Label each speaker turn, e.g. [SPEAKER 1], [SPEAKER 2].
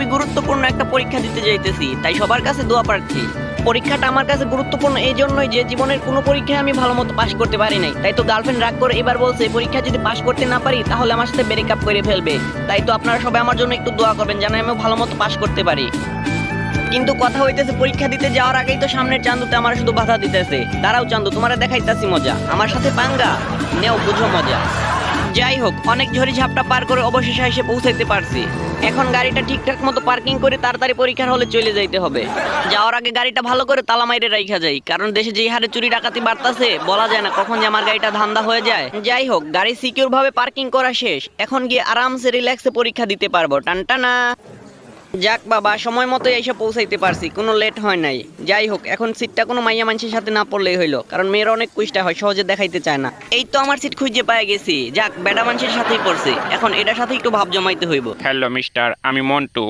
[SPEAKER 1] খুবই গুরুত্বপূর্ণ একটা পরীক্ষা দিতে যাইতেছি, তাই সবার কাছে দোয়া প্রার্থী। পরীক্ষাটা আমার কাছে গুরুত্বপূর্ণ এই জন্যই যে জীবনের কোনো পরীক্ষায় আমি ভালো মতো পাশ করতে পারি নাই, তাই তো গার্লফ্রেন্ড রাগ করে এবার বলছে পরীক্ষা যদি পাশ করতে না পারি তাহলে আমার সাথে ব্রেকআপ করে ফেলবে। তাই তো আপনারা সবাই আমার জন্য একটু দোয়া করবেন যেন আমি ভালো মতো পাশ করতে পারি। কিন্তু কথা হইতেছে পরীক্ষা দিতে যাওয়ার আগেই তো সামনের চান্দুতে আমার শুধু বাধা দিতেছে। দাঁড়াও চান্দু, তোমার দেখাইতাছি মজা, আমার সাথে পাঙ্গা নেও, বুঝো মজা। যাই হোক, অনেক ঝড়ি ঝাপটা পার করে অবশেষে এসে পৌঁছাইতে পারছি। এখন গাড়িটা ঠিকঠাক মতো পার্কিং করে তাড়াতাড়ি পরীক্ষার হলে চলে যাইতে হবে। যাওয়ার আগে গাড়িটা ভালো করে তালা মাইরে রাইখা যাই, কারণ দেশে যেই হারে চুরি ডাকাতি বাড়তাছে বলা যায় না কখন যে আমার গাড়িটা ধান্দা হয়ে যায়। যাই হোক, গাড়ি সিকিউর ভাবে পার্কিং করা শেষ, এখন গিয়ে আরামসে রিল্যাক্সে পরীক্ষা দিতে পারবো। টানটানা। যাক বাবা, সময় মতো এসে পৌঁছাইতে পারছি, কোনো লেট হয় নাই। যাই হোক, এখন সিটটা কোনো মাইয়া মানুষের সাথে না পড়লেই হইলো, কারণ মেয়েরা অনেক কুইষ্টা হয়, সহজে দেখাইতে চায় না। এই তো আমার সিট খুঁজে পাই গেছি। যাক, বেটা মানুষের সাথেই পড়ছি, এখন এটার সাথে একটু ভাব জমাইতে হইব।
[SPEAKER 2] হ্যালো মিস্টার, আমি মন্টু।